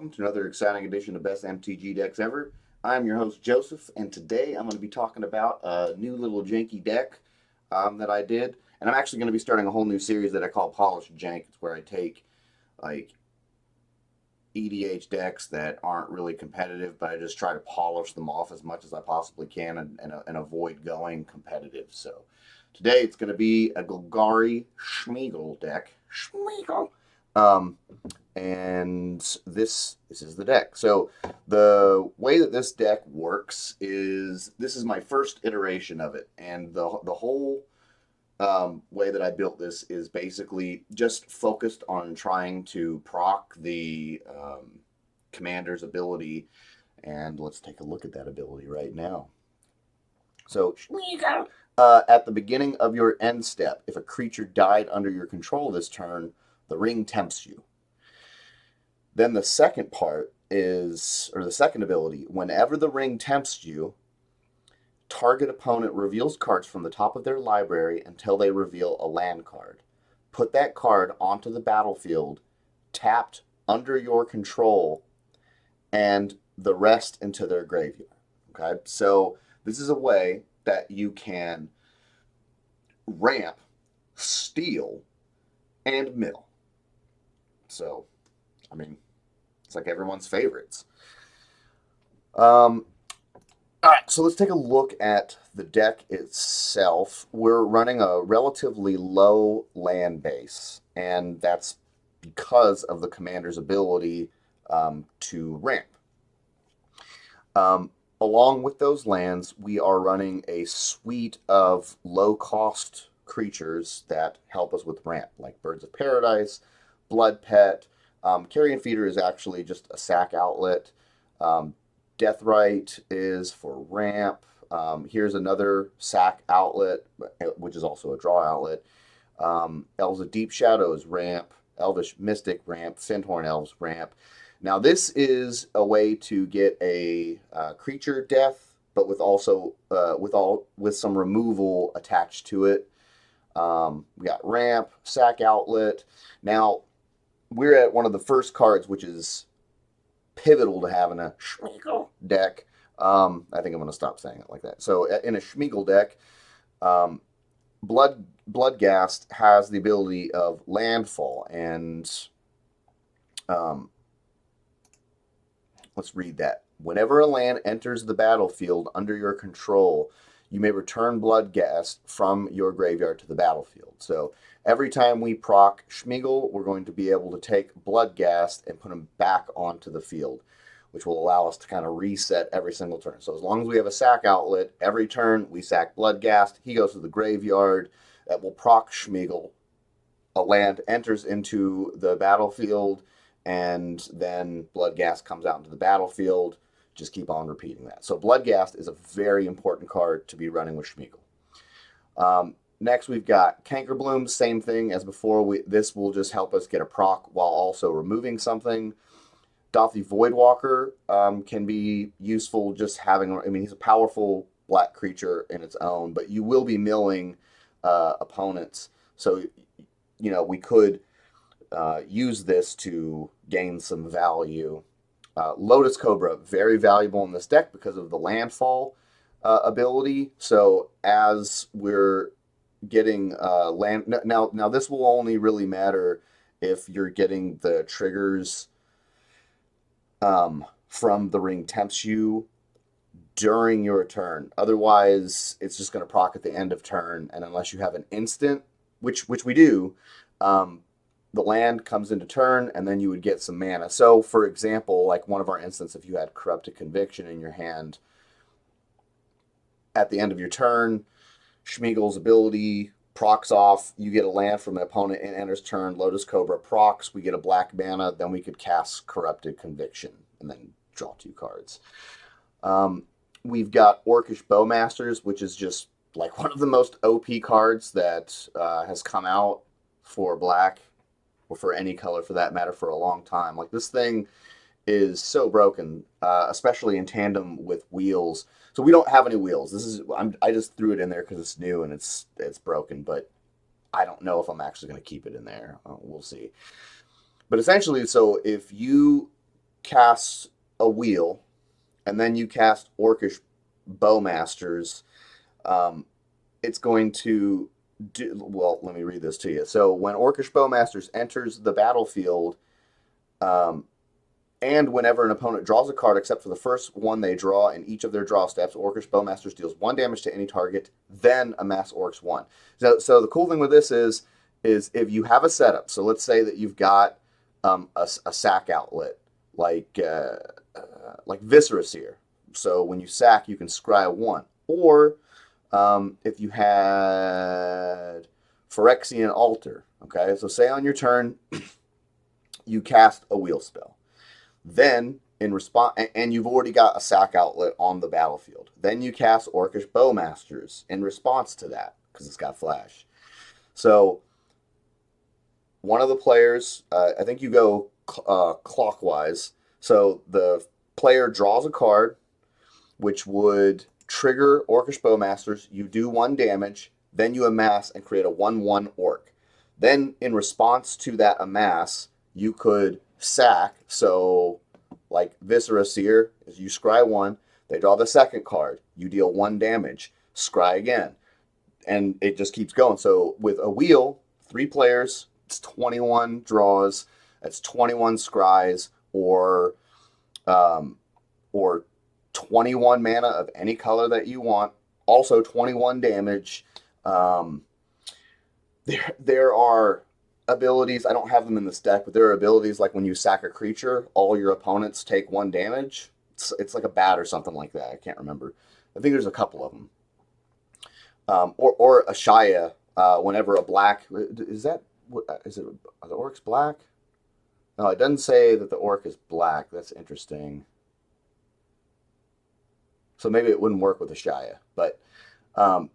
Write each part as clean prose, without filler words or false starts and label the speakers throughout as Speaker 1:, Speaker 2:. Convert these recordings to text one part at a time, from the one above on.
Speaker 1: welcome to another exciting edition of Best MTG Decks Ever. I'm your host, Joseph, and today I'm going to be talking about a new little janky deck that I did. And I'm actually going to be starting a whole new series that I call Polished Jank. It's where I take like EDH decks that aren't really competitive, but I just try to polish them off as much as I possibly can and avoid going competitive. So today it's going to be a Golgari Smeagol deck. Smeagol! Um, and this is the deck. So the way that this deck works is this is my first iteration of it, and the whole way that I built this is basically just focused on trying to proc the commander's ability, and let's take a look at that ability right now. So at the beginning of your end step, if a creature died under your control this turn, the ring tempts you. Then the second part is, or the second ability, whenever the ring tempts you, target opponent reveals cards from the top of their library until they reveal a land card. Put that card onto the battlefield, tapped under your control, and the rest into their graveyard. Okay, so this is a way that you can ramp, steal, and mill. So, I mean, it's like everyone's favorites. All right, so let's take a look at the deck itself. We're running a relatively low land base, and that's because of the commander's ability to ramp. Along with those lands, we are running a suite of low-cost creatures that help us with ramp, like Birds of Paradise, Blood Pet. Carrion Feeder is actually just a sack outlet. Deathrite is for ramp. Here's another sack outlet, which is also a draw outlet. Elves of Deep Shadows ramp. Elvish Mystic ramp. Fyndhorn Elves ramp. Now this is a way to get a creature death, but with also with some removal attached to it. We got ramp, sack outlet. Now we're at one of the first cards, which is pivotal to having a Smeagol deck. I think I'm going to stop saying it like that. So in a Smeagol deck, Bloodghast has the ability of landfall, and let's read that. Whenever a land enters the battlefield under your control, you may return Bloodghast from your graveyard to the battlefield. So every time we proc Smeagol, we're going to be able to take Bloodghast and put him back onto the field, which will allow us to kind of reset every single turn. So as long as we have a sack outlet, every turn we sack Bloodghast, he goes to the graveyard, that will proc Smeagol. A land enters into the battlefield, and then Bloodghast comes out into the battlefield. Just keep on repeating that. So Bloodghast is a very important card to be running with Smeagol. Next, we've got Cankerbloom. Same thing as before. This will just help us get a proc while also removing something. Dauthi Voidwalker can be useful just having... I mean, he's a powerful black creature in its own, but you will be milling opponents. So, you know, we could use this to gain some value. Lotus Cobra, very valuable in this deck because of the landfall ability. So as we're getting land... Now this will only really matter if you're getting the triggers from the ring tempts you during your turn. Otherwise, it's just going to proc at the end of turn, and unless you have an instant, which we do, the land comes into turn, and then you would get some mana. So, for example, like one of our instances, if you had Corrupted Conviction in your hand, at the end of your turn, Smeagol's ability procs off, you get a land from the opponent and enters turn, Lotus Cobra procs, we get a black mana, then we could cast Corrupted Conviction, and then draw 2 cards. We've got Orcish Bowmasters, which is just like one of the most OP cards that has come out for black, or for any color for that matter, for a long time. Like, this thing is so broken, especially in tandem with wheels. So we don't have any wheels. I just threw it in there because it's new and it's broken, but I don't know if I'm actually going to keep it in there. We'll see. But essentially, so if you casts a wheel, and then you cast Orcish Bowmasters, um, it's going to do. Well, let me read this to you. So when Orcish Bowmasters enters the battlefield, um, and whenever an opponent draws a card except for the first one they draw in each of their draw steps, Orcish Bowmasters deals 1 damage to any target, then amass Orcs 1. So the cool thing with this is if you have a setup, so let's say that you've got a sack outlet like Viscera Seer. So when you sack, you can scry 1. Or if you had Phyrexian Altar, okay? So say on your turn, you cast a wheel spell. Then, in response, and you've already got a sack outlet on the battlefield. Then you cast Orcish Bowmasters in response to that, because it's got flash. So, one of the players, I think you go clockwise. So, the player draws a card, which would trigger Orcish Bowmasters. You do 1 damage, then you amass and create a 1/1 orc. Then, in response to that amass, you could sack. So, like Viscera Seer, is you scry 1, they draw the second card, you deal 1 damage, scry again, and it just keeps going. So, with a wheel, 3 players, it's 21 draws, that's 21 scries, um, or 21 mana of any color that you want, also 21 damage. There are abilities, I don't have them in this deck, but there are abilities like when you sack a creature, all your opponents take 1 damage. It's like a bat or something like that. I can't remember. I think there's a couple of them. Or a Shia, whenever a black, is it, are the orcs black? No, it doesn't say that the orc is black. That's interesting. So maybe it wouldn't work with a Shia, but um,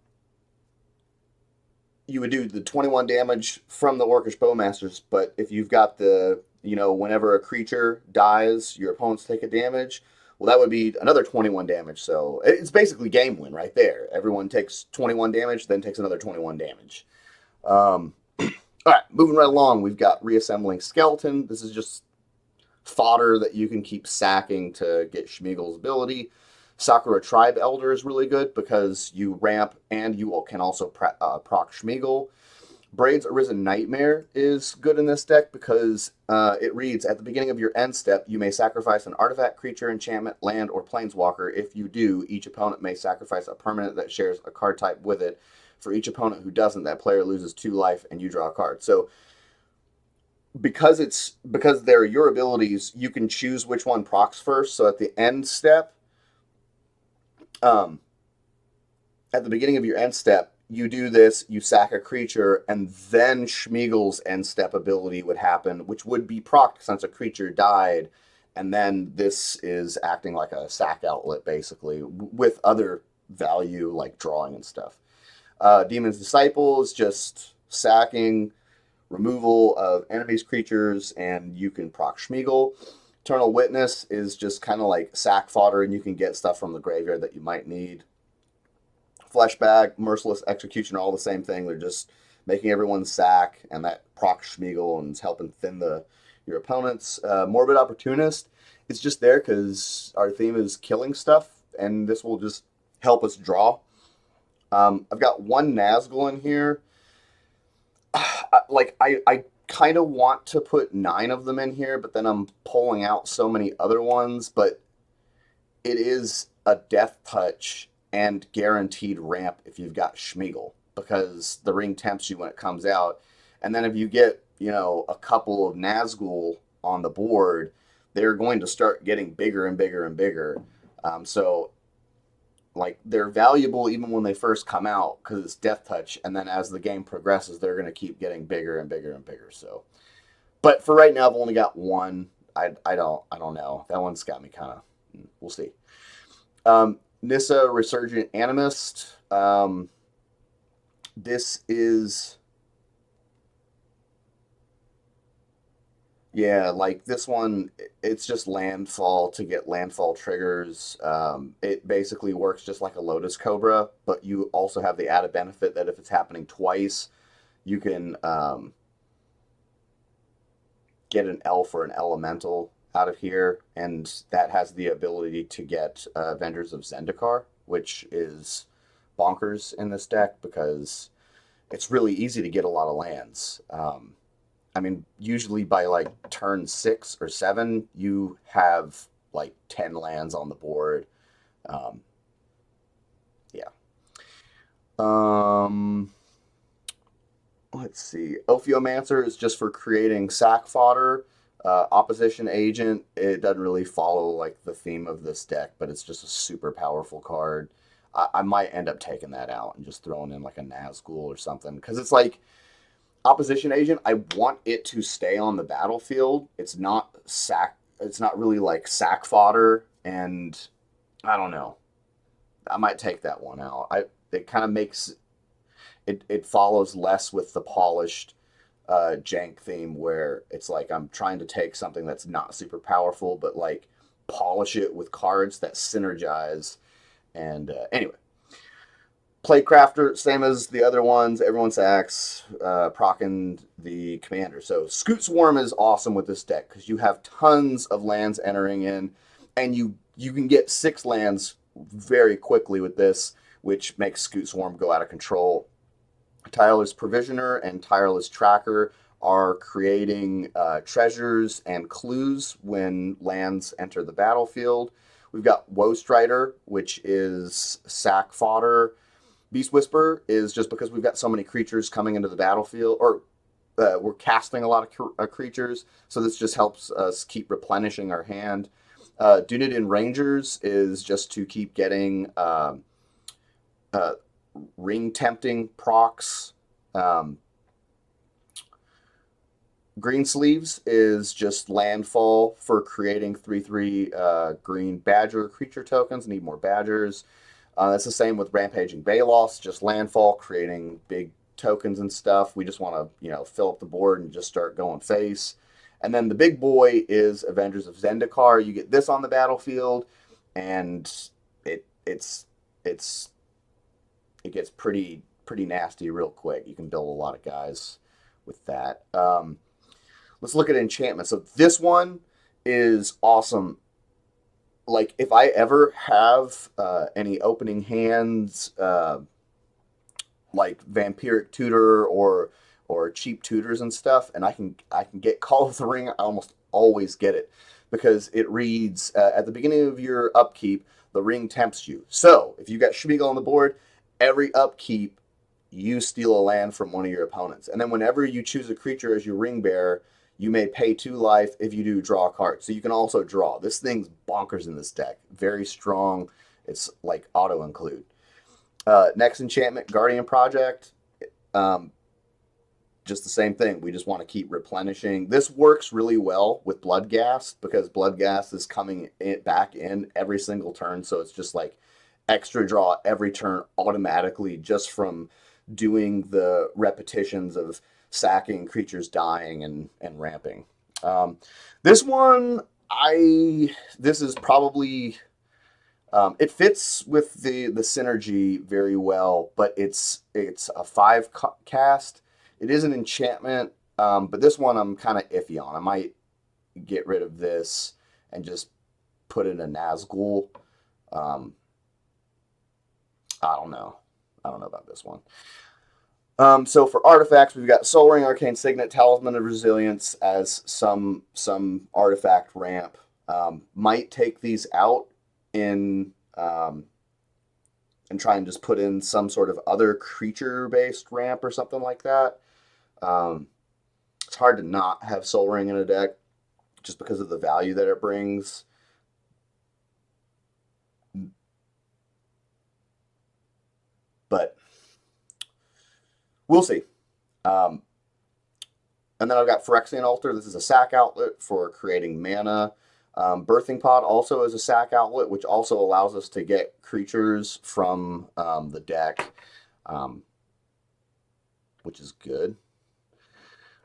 Speaker 1: you would do the 21 damage from the Orcish Bowmasters, but if you've got whenever a creature dies, your opponents take a damage, well, that would be another 21 damage. So it's basically game win right there. Everyone takes 21 damage, then takes another 21 damage. All right, moving right along, we've got Reassembling Skeleton. This is just fodder that you can keep sacking to get Smeagol's ability. Sakura Tribe Elder is really good because you ramp and you can also proc Smeagol. Braid's Arisen Nightmare is good in this deck because it reads, at the beginning of your end step, you may sacrifice an artifact, creature, enchantment, land, or planeswalker. If you do, each opponent may sacrifice a permanent that shares a card type with it. For each opponent who doesn't, that player loses 2 life and you draw a card. So because they're your abilities, you can choose which one procs first. So at the end step, at the beginning of your end step, you do this, you sack a creature, and then Smeagol's end step ability would happen, which would be proc since a creature died, and then this is acting like a sack outlet, basically, with other value like drawing and stuff. Demon's Disciple is just sacking, removal of enemies' creatures, and you can proc Smeagol. Eternal Witness is just kind of like sack fodder, and you can get stuff from the graveyard that you might need. Fleshbag, Merciless Execution are all the same thing. They're just making everyone sack, and that proc Smeagol and is helping thin your opponents. Morbid Opportunist is just there because our theme is killing stuff, and this will just help us draw. I've got 1 Nazgul in here. I kind of want to put 9 of them in here, but then I'm pulling out so many other ones. But it is a death touch and guaranteed ramp if you've got Smeagol, because the ring tempts you when it comes out. And then if you get, a couple of Nazgul on the board, they're going to start getting bigger and bigger and bigger. So they're valuable even when they first come out because it's death touch, and then as the game progresses, they're going to keep getting bigger and bigger and bigger. So, but for right now, I've only got 1. I don't know. That one's got me kind of. We'll see. Nissa Resurgent Animist. This is. Yeah, like this one, it's just landfall to get landfall triggers. It basically works just like a Lotus Cobra, but you also have the added benefit that if it's happening twice, you can get an elf or an elemental out of here, and that has the ability to get Avengers of Zendikar, which is bonkers in this deck because it's really easy to get a lot of lands. I mean, usually by like turn 6 or 7, you have like 10 lands on the board. Um, yeah. Um, let's see. Ophiomancer is just for creating sack fodder. Opposition agent, it doesn't really follow like the theme of this deck, but it's just a super powerful card. I might end up taking that out and just throwing in like a Nazgul or something because it's like opposition agent. I want it to stay on the battlefield. It's not sack. It's not really like sack fodder, and I don't know. I might take that one out. It kind of makes it follows less with the polished jank theme where it's like I'm trying to take something that's not super powerful, but like polish it with cards that synergize. And anyway, Playcrafter, same as the other ones. Everyone sacks, procking the commander. So Scoot Swarm is awesome with this deck because you have tons of lands entering in, and you can get 6 lands very quickly with this, which makes Scoot Swarm go out of control. Tireless Provisioner and Tireless Tracker are creating treasures and clues when lands enter the battlefield. We've got Woe Strider, which is sack fodder. Beast Whisper is just because we've got so many creatures coming into the battlefield, or we're casting a lot of creatures, so this just helps us keep replenishing our hand. Dunedain Rangers is just to keep getting uh, ring tempting procs. Um, Green Sleeves is just landfall for creating 3/3 green badger creature tokens. Need more badgers. That's the same with Rampaging Balos, just landfall, creating big tokens and stuff. We just want to, fill up the board and just start going face. And then the big boy is Avengers of Zendikar. You get this on the battlefield, and it's it's it gets pretty nasty real quick. You can build a lot of guys with that. Let's look at enchantment. So this one is awesome. Like if I ever have any opening hands, like vampiric tutor or cheap tutors and stuff, and I can get Call of the Ring. I almost always get it because it reads at the beginning of your upkeep, the ring tempts you. So if you got Smeagol on the board, every upkeep you steal a land from one of your opponents, and then whenever you choose a creature as your ring bearer, you may pay 2 life. If you do, draw a card. So you can also draw. This thing's bonkers in this deck. Very strong. It's like auto include. Next enchantment, Guardian Project. Um, just the same thing. We just want to keep replenishing. This works really well with Bloodghast because Bloodghast is coming back in every single turn. So it's just like extra draw every turn automatically just from doing the repetitions of sacking, creatures dying, and ramping. Um, this one, this is probably it fits with the synergy very well, but it's a 5 cast. It is an enchantment, but this one I'm kind of iffy on. I might get rid of this and just put in a Nazgul. Um, I don't know. I don't know about this one. So for artifacts, we've got Soul Ring, Arcane Signet, Talisman of Resilience as some artifact ramp. Might take these out in and try and just put in some sort of other creature-based ramp or something like that. It's hard to not have Soul Ring in a deck just because of the value that it brings. But we'll see. Um, and then I've got Phyrexian Altar. This is a sack outlet for creating mana. Birthing Pod also is a sack outlet, which also allows us to get creatures from the deck, which is good.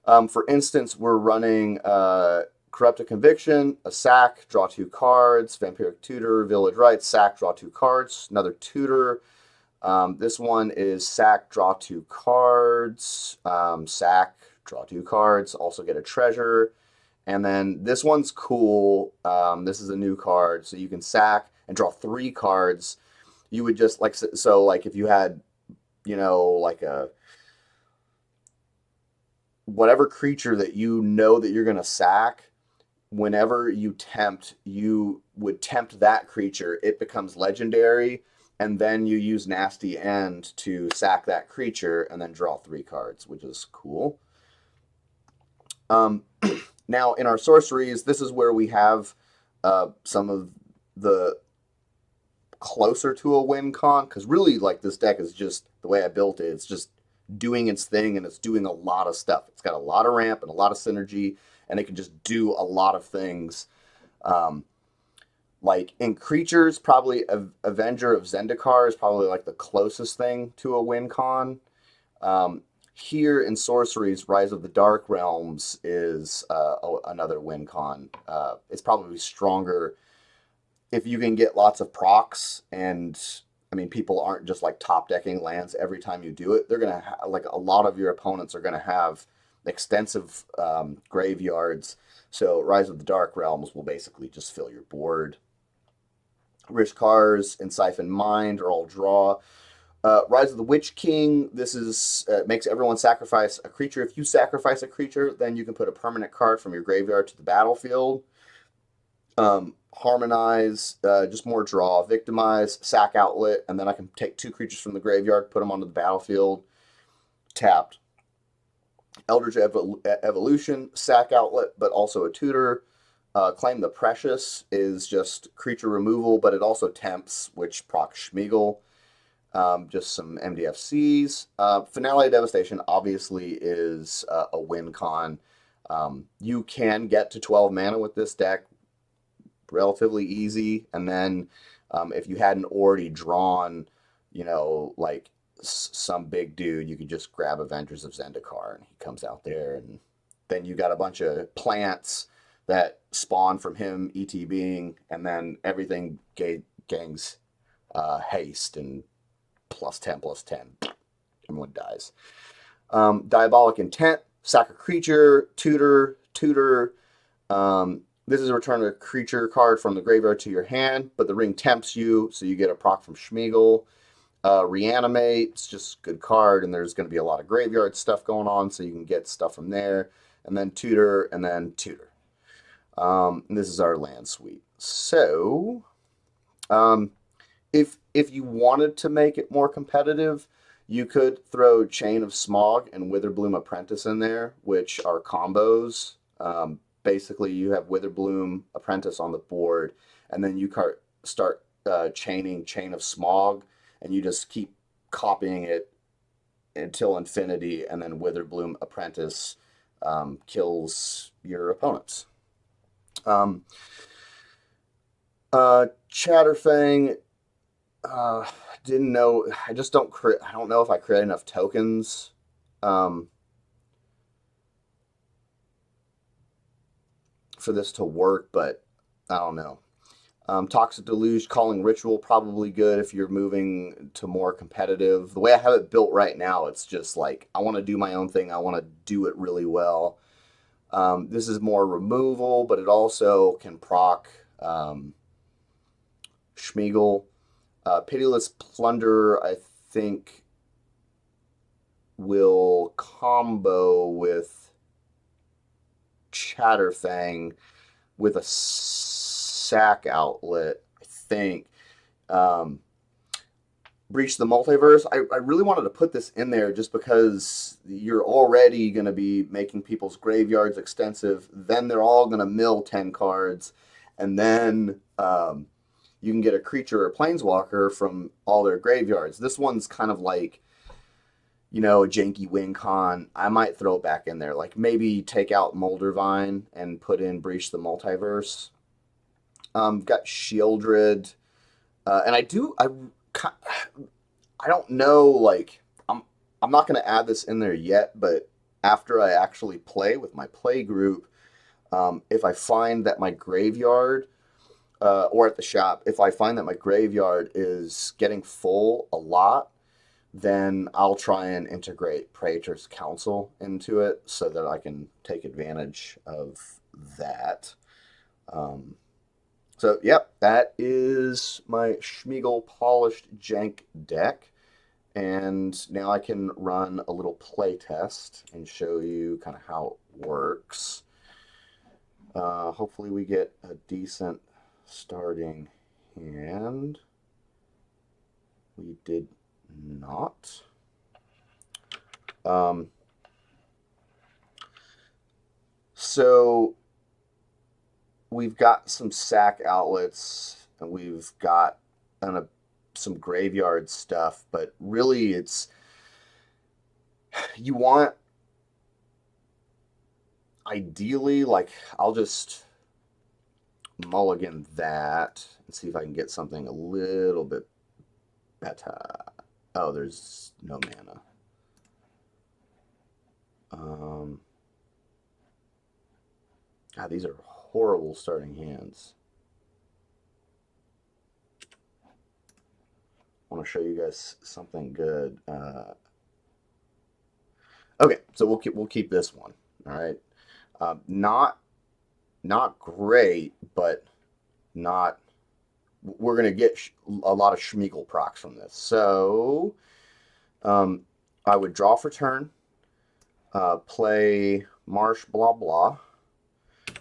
Speaker 1: For instance, we're running Corrupted Conviction, a sack, draw 2 cards, Vampiric Tutor, Village Rites, sack, draw 2 cards, another tutor. This one is sack, draw 2 cards, sack, draw 2 cards, also get a treasure, And then this one's cool. This is a new card, so you can sack and draw 3 cards. You would just like so like if you had like a whatever creature that you know that you're gonna sack, whenever you would tempt that creature, it becomes legendary, and then you use Nasty End to sack that creature and then draw 3 cards, which is cool. Now in our sorceries, this is where we have some of the closer to a win con, because really like this deck is just the way I built it. It's just doing its thing, and it's doing a lot of stuff. It's got a lot of ramp and a lot of synergy, and it can just do a lot of things. Like in creatures, probably Avenger of Zendikar is probably like the closest thing to a win con. Here in sorceries, Rise of the Dark Realms is another win con. It's probably stronger if you can get lots of procs, and I mean, people aren't just like top decking lands every time you do it. They're gonna like a lot of your opponents are gonna have extensive graveyards. So Rise of the Dark Realms will basically just fill your board. Rishkars and Siphon Mind are all draw. Rise of the Witch King. This is makes everyone sacrifice a creature. If you sacrifice a creature, then you can put a permanent card from your graveyard to the battlefield. Harmonize, just more draw. Victimize, sack outlet, and then I can take 2 creatures from the graveyard, put them onto the battlefield, tapped. Eldritch Evolution, sack outlet, but also a tutor. Claim the Precious is just creature removal, but it also tempts, which procs Smeagol. Just some MDFCs. Finale Devastation obviously is a win con. You can get to 12 mana with this deck relatively easy, and then if you hadn't already drawn, like some big dude, you could just grab Avengers of Zendikar, and he comes out there, and then you got a bunch of plants that spawn from him ETBing, and then everything gangs haste and +10/+10. Everyone dies. Diabolic Intent, sack a creature, tutor. This is a return a creature card from the graveyard to your hand, but the ring tempts you, so you get a proc from Smeagol. Reanimate, it's just a good card, and there's going to be a lot of graveyard stuff going on, so you can get stuff from there. And then tutor, and then tutor. And this is our land suite. So, if you wanted to make it more competitive, you could throw Chain of Smog and Witherbloom Apprentice in there, which are combos. Basically, you have Witherbloom Apprentice on the board, and then you start chaining Chain of Smog, and you just keep copying it until infinity, and then Witherbloom Apprentice kills your opponents. Chatterfang, didn't know. I just don't. I don't know if I create enough tokens. For this to work, but I don't know. Toxic Deluge, Calling Ritual, probably good if you're moving to more competitive. The way I have it built right now, it's just like, I want to do my own thing. I want to do it really well. This is more removal, but it also can proc Smeagol. Pitiless Plunder, I think, will combo with Chatterfang with a sack outlet, I think. Breach the Multiverse. I really wanted to put this in there just because you're already going to be making people's graveyards extensive. Then they're all going to mill 10 cards. And then you can get a creature or planeswalker from all their graveyards. This one's kind of like, a janky win con. I might throw it back in there. Like maybe take out Moldervine and put in Breach the Multiverse. Got Shieldred. And I don't know, like, I'm not going to add this in there yet, but after I actually play with my play group, if I find that my graveyard, or at the shop, if I find that my graveyard is getting full a lot, then I'll try and integrate Praetor's Council into it so that I can take advantage of that. So, yep, that is my Smeagol Polished Jank deck. And now I can run a little play test and show you kind of how it works. Hopefully we get a decent starting hand. We did not. So we've got some sack outlets and we've got some graveyard stuff, but really it's you want ideally, like, I'll just mulligan that and see if I can get something a little bit better. Oh, there's no mana. God, these are horrible starting hands. I want to show you guys something good. Okay, so we'll keep this one. All right, not great, but not. We're gonna get a lot of Smeagol procs from this. So, I would draw for turn, play Marsh blah blah.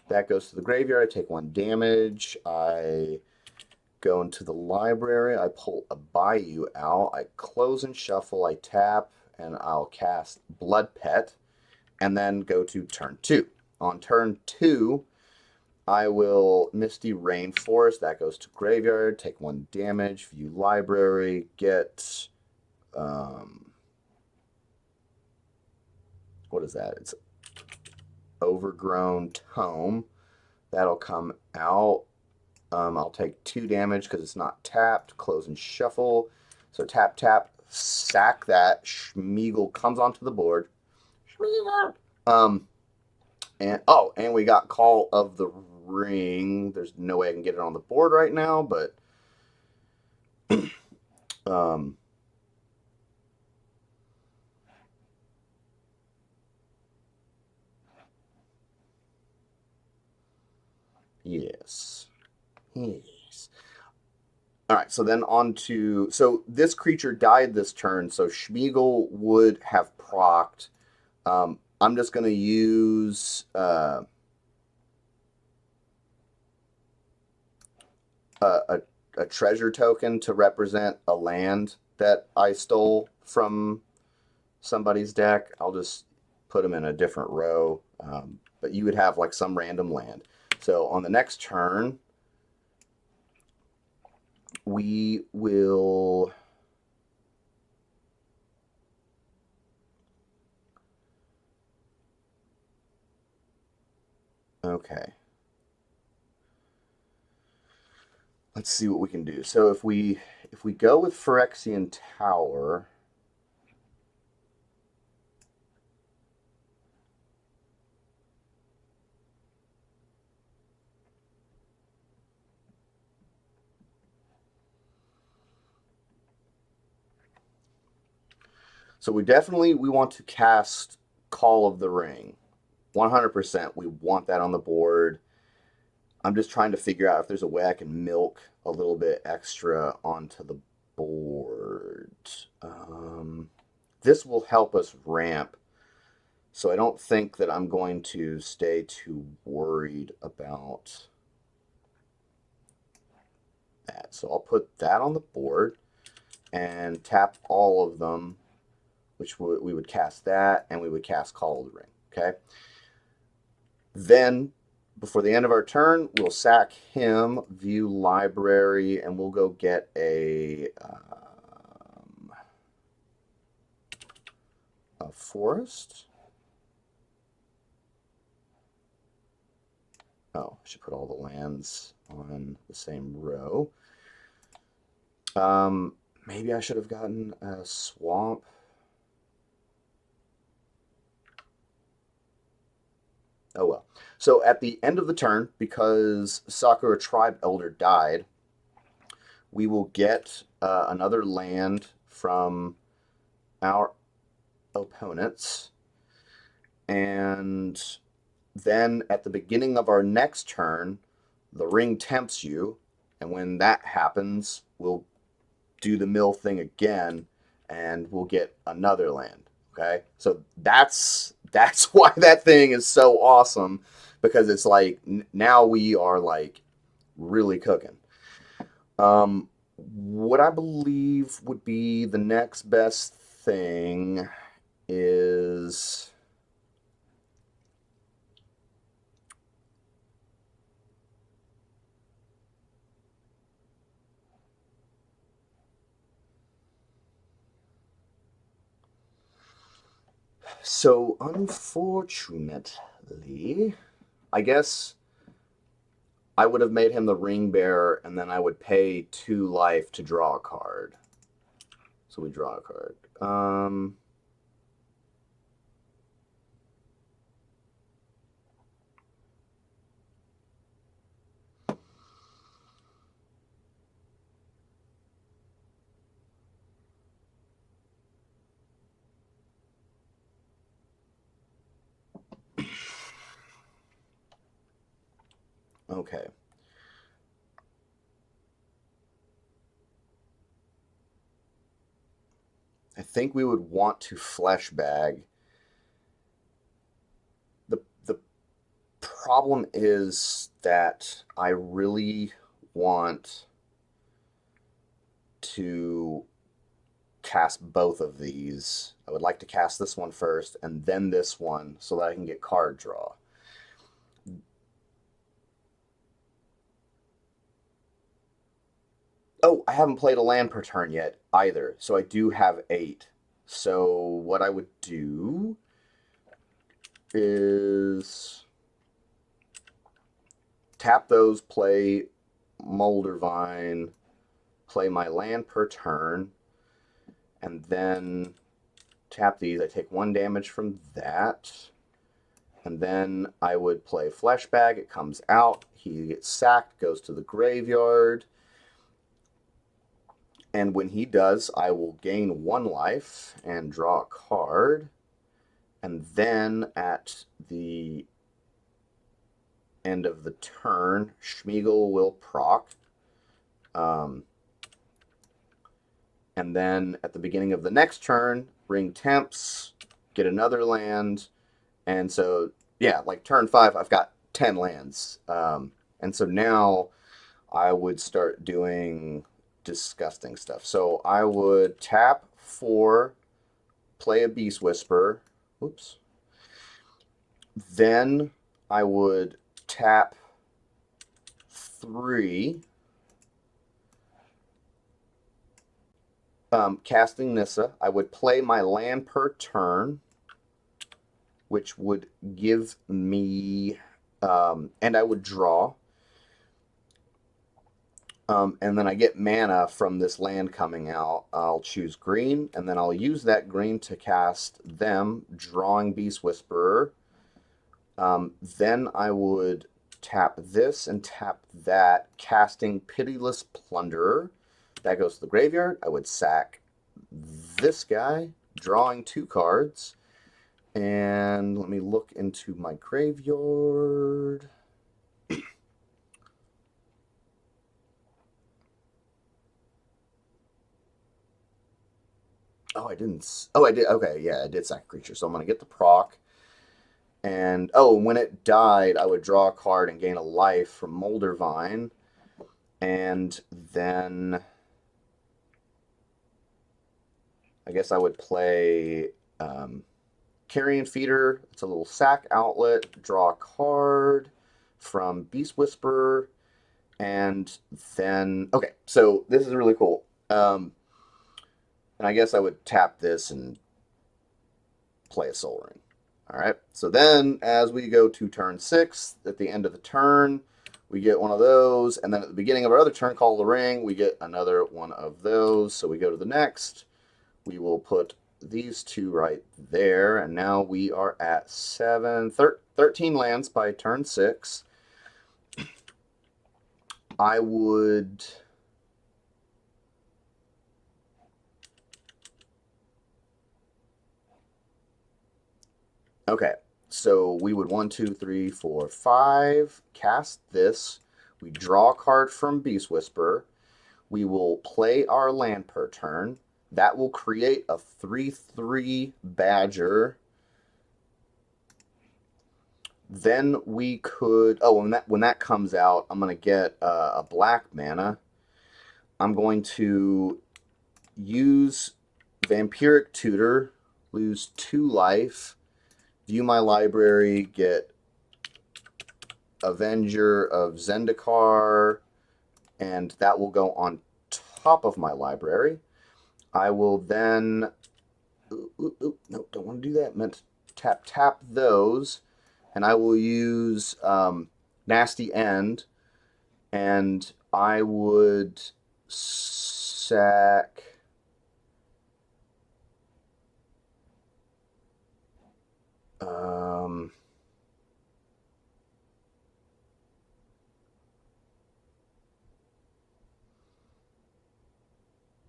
Speaker 1: That goes to the graveyard. I take 1 damage. I go into the library. I pull a Bayou out. I close and shuffle. I tap, and I'll cast Blood Pet, and then go to turn 2. On turn 2, I will Misty Rainforest. That goes to graveyard. Take 1 damage. View library. Get what is that? It's Overgrown Tome. That'll come out. I'll take 2 damage because it's not tapped. Close and shuffle. So tap, tap, sack that. Smeagol comes onto the board. And we got Call of the Ring. There's no way I can get it on the board right now, but yes. Yes. All right, so then on to... So this creature died this turn, so Smeagol would have procced. I'm just going to use... a treasure token to represent a land that I stole from somebody's deck. I'll just put them in a different row, but you would have like some random land. So on the next turn, we will... Okay. Let's see what we can do. So if we go with Phyrexian Tower, so we want to cast Call of the Ring. 100%, we want that on the board. I'm just trying to figure out if there's a way I can milk a little bit extra onto the board. This will help us ramp, so I don't think that I'm going to stay too worried about that. So I'll put that on the board and tap all of them, which we would cast that, and we would cast Call of the Ring. Okay. Then, before the end of our turn, we'll sack him, view library, and we'll go get a forest. Oh, I should put all the lands on the same row. Maybe I should have gotten a swamp. Oh well. So at the end of the turn, because Sakura Tribe Elder died, we will get another land from our opponents, and Then at the beginning of our next turn, the ring tempts you, and when that happens, we'll do the mill thing again, and we'll get another land. Okay, so that's why that thing is so awesome, because it's like now we are like really cooking. What I believe would be the next best thing is so unfortunately, I guess I would have made him the ring bearer, and then I would pay 2 life to draw a card. So we draw a card. Okay. I think we would want to flesh bag. The problem is that I really want to cast both of these. I would like to cast this one first and then this one so that I can get card draw. Oh, I haven't played a land per turn yet either, so I do have 8. So what I would do is tap those, play Moldervine, play my land per turn, and then tap these. I take 1 damage from that. And then I would play Fleshbag. It comes out. He gets sacked, goes to the graveyard. And when he does, I will gain 1 life and draw a card. And then at the end of the turn, Smeagol will proc. And then at the beginning of the next turn, ring temps, get another land. And so, yeah, like turn 5, I've got 10 lands. And so now I would start doing disgusting stuff. So I would tap 4, play a Beast Whisper. Oops. Then I would tap 3, casting Nissa. I would play my land per turn, which would give me, and I would draw. And then I get mana from this land coming out. I'll choose green, and then I'll use that green to cast them, drawing Beast Whisperer. Then I would tap this and tap that, casting Pitiless Plunderer. That goes to the graveyard. I would sack this guy, drawing 2 cards. And let me look into my graveyard. Oh, I didn't. Oh, I did. Okay, yeah, I did sack a creature. So I'm going to get the proc. And, oh, when it died, I would draw a card and gain a life from Moldervine. And then I guess I would play Carrion Feeder. It's a little sack outlet. Draw a card from Beast Whisperer. And then, okay, so this is really cool. And I guess I would tap this and play a Soul Ring. All right, so then as we go to turn 6, at the end of the turn, we get one of those. And then at the beginning of our other turn, Call the Ring, we get another one of those. So we go to the next. We will put these 2 right there. And now we are at 13 lands by turn 6. I would... Okay, So we would 1, 2, 3, 4, 5 cast this. We draw a card from Beast Whisperer. We will play our land per turn. That will create a 3/3 Badger. Then we could. Oh, when that comes out, I'm gonna get a black mana. I'm going to use Vampiric Tutor, lose 2 life, view my library, get Avenger of Zendikar, and that will go on top of my library. I will then. No, don't want to do that. Meant to tap those, and I will use Nasty End, and I would sack. Um,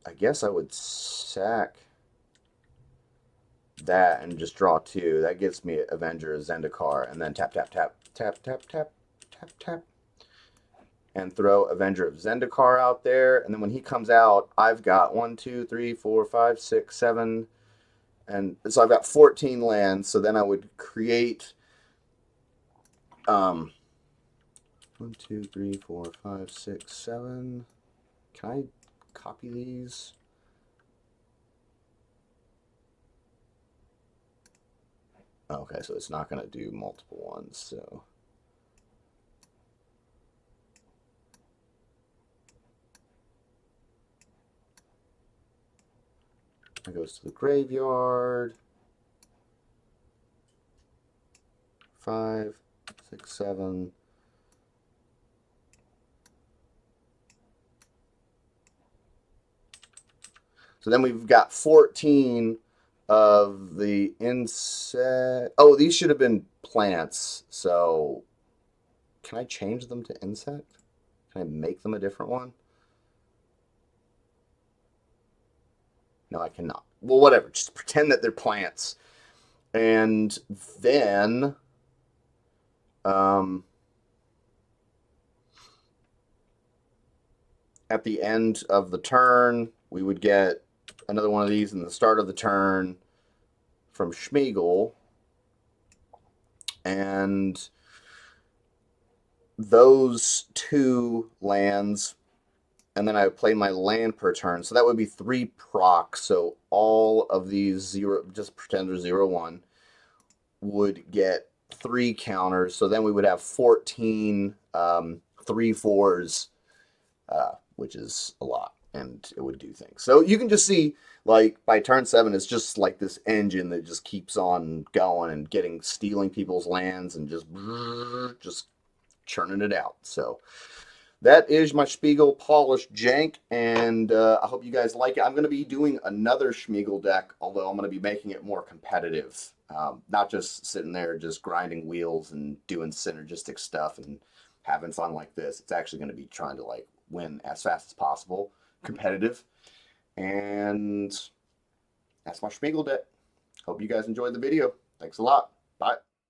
Speaker 1: I guess I would sack that and just draw 2. That gives me Avenger of Zendikar, and then tap, tap, tap, tap, tap, tap, tap, tap, and throw Avenger of Zendikar out there. And then when he comes out, I've got 1, 2, 3, 4, 5, 6, 7, and so I've got 14 lands. So then I would create 1, 2, 3, 4, 5, 6, 7. Can I copy these? Okay, so it's not going to do multiple ones. So it goes to the graveyard. 5, 6, 7. So then we've got 14 of the insect. Oh, these should have been plants. So can I change them to insect? Can I make them a different one? No, I cannot. Well, whatever. Just pretend that they're plants. And then um, at the end of the turn, we would get another one of these in the start of the turn from Smeagol. And those 2 lands, and then I would play my land per turn. So that would be 3 proc. So all of these 0, just pretend they're 0, 1, would get 3 counters. So then we would have 14 3/4s, which is a lot, and it would do things. So you can just see, like, by turn 7, it's just like this engine that just keeps on going and stealing people's lands and just churning it out. So that is my Smeagol Polished Jank, and I hope you guys like it. I'm going to be doing another Smeagol deck, although I'm going to be making it more competitive. Not just sitting there just grinding wheels and doing synergistic stuff and having fun like this. It's actually going to be trying to, like, win as fast as possible, competitive. And that's my Smeagol deck. Hope you guys enjoyed the video. Thanks a lot. Bye.